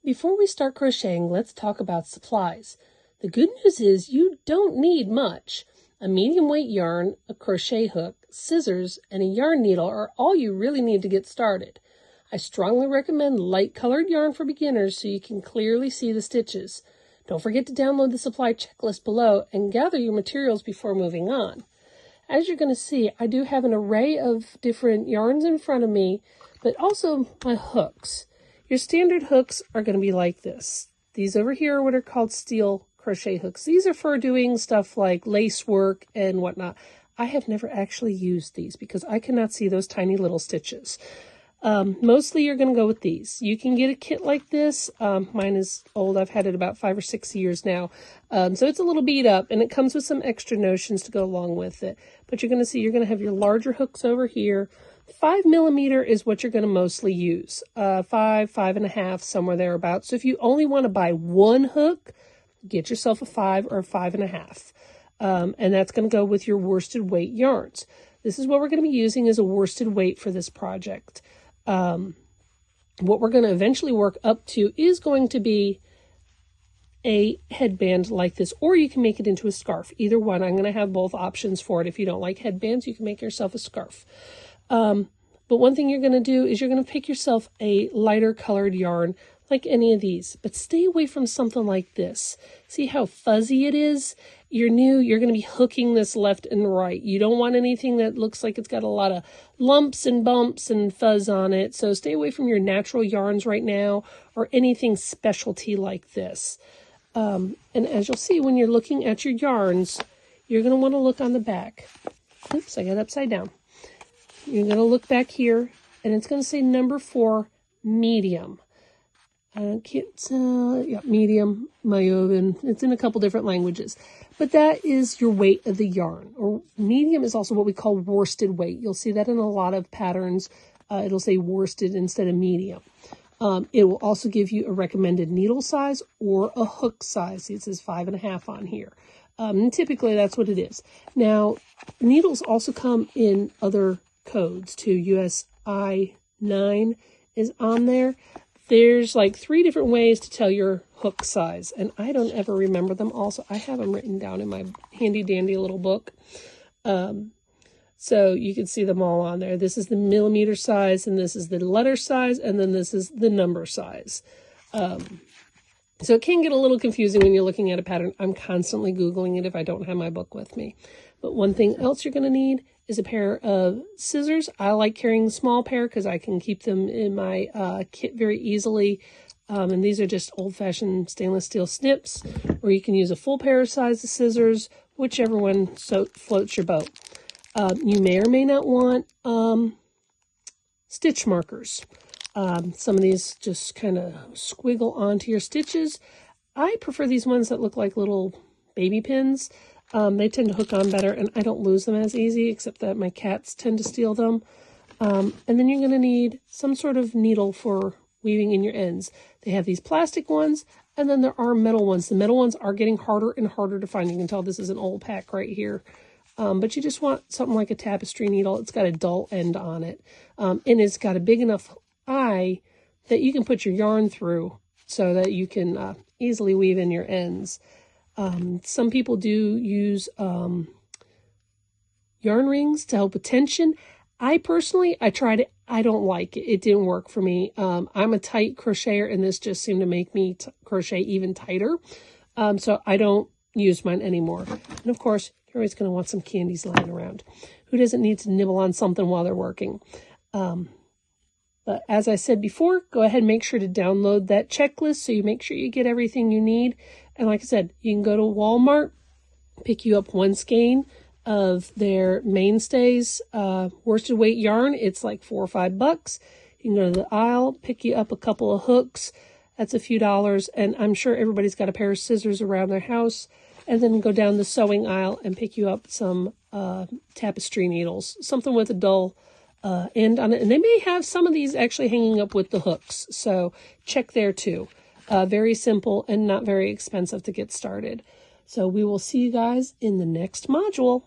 Before we start crocheting, let's talk about supplies. The good news is you don't need much. A medium weight yarn, a crochet hook, scissors, and a yarn needle are all you really need to get started. I strongly recommend light colored yarn for beginners so you can clearly see the stitches. Don't forget to download the supply checklist below and gather your materials before moving on. As you're going to see, I do have an array of different yarns in front of me, but also my hooks. Your standard hooks are going to be like this. These over here are what are called steel crochet hooks. These are for doing stuff like lace work and whatnot. I have never actually used these because I cannot see those tiny little stitches. Mostly you're going to go with these. You can get a kit like this. Mine is old. I've had it about 5 or 6 years now. So it's a little beat up and it comes with some extra notions to go along with it. But you're going to see you're going to have your larger hooks over here. 5mm is what you're going to mostly use. 5.5, somewhere thereabouts. So if you only want to buy one hook, get yourself a 5 or a 5.5. And that's going to go with your worsted weight yarns. This is what we're going to be using as a worsted weight for this project. What we're going to eventually work up to is going to be a headband like this, or you can make it into a scarf. Either one. I'm going to have both options for it. If you don't like headbands, you can make yourself a scarf. But one thing you're going to do is you're going to pick yourself a lighter colored yarn like any of these, but stay away from something like this. See how fuzzy it is? You're new, you're going to be hooking this left and right. You don't want anything that looks like it's got a lot of lumps and bumps and fuzz on it. So stay away from your natural yarns right now or anything specialty like this. And as you'll see when you're looking at your yarns, you're going to want to look on the back. Oops, I got upside down. You're going to look back here, and it's going to say number 4, medium. Medium, Mayovan. It's in a couple different languages. But that is your weight of the yarn. Or medium is also what we call worsted weight. You'll see that in a lot of patterns. It'll say worsted instead of medium. It will also give you a recommended needle size or a hook size. It says 5.5 on here. And typically that's what it is. Now, needles also come in other codes too. USI 9 is on there. There's like 3 different ways to tell your hook size, and I don't ever remember them all, so I have them written down in my handy dandy little book. So you can see them all on there. This is the millimeter size, and this is the letter size, and then this is the number size. So it can get a little confusing when you're looking at a pattern. I'm constantly Googling it if I don't have my book with me. But one thing else you're going to need is a pair of scissors. I like carrying a small pair because I can keep them in my kit very easily. And these are just old-fashioned stainless steel snips, or you can use a full pair of size of scissors, whichever one floats your boat. You may or may not want stitch markers. Some of these just kind of squiggle onto your stitches. I prefer these ones that look like little baby pins. They tend to hook on better, and I don't lose them as easy, except that my cats tend to steal them. And then you're going to need some sort of needle for weaving in your ends. They have these plastic ones, and then there are metal ones. The metal ones are getting harder and harder to find. You can tell this is an old pack right here. But you just want something like a tapestry needle. It's got a dull end on it, and it's got a big enough eye that you can put your yarn through so that you can easily weave in your ends. Some people do use yarn rings to help with tension. I tried it. I don't like it. It didn't work for me. I'm a tight crocheter, and this just seemed to make me crochet even tighter. So I don't use mine anymore. And of course, you're always going to want some candies lying around. Who doesn't need to nibble on something while they're working? But as I said before, go ahead and make sure to download that checklist so you make sure you get everything you need. And like I said, you can go to Walmart, pick you up one skein of their mainstays worsted weight yarn. It's like $4 or $5. You can go to the aisle, pick you up a couple of hooks. That's a few dollars. And I'm sure everybody's got a pair of scissors around their house. And then go down the sewing aisle and pick you up some tapestry needles, something with a dull end on it. And they may have some of these actually hanging up with the hooks. So check there too. Very simple and not very expensive to get started. So we will see you guys in the next module.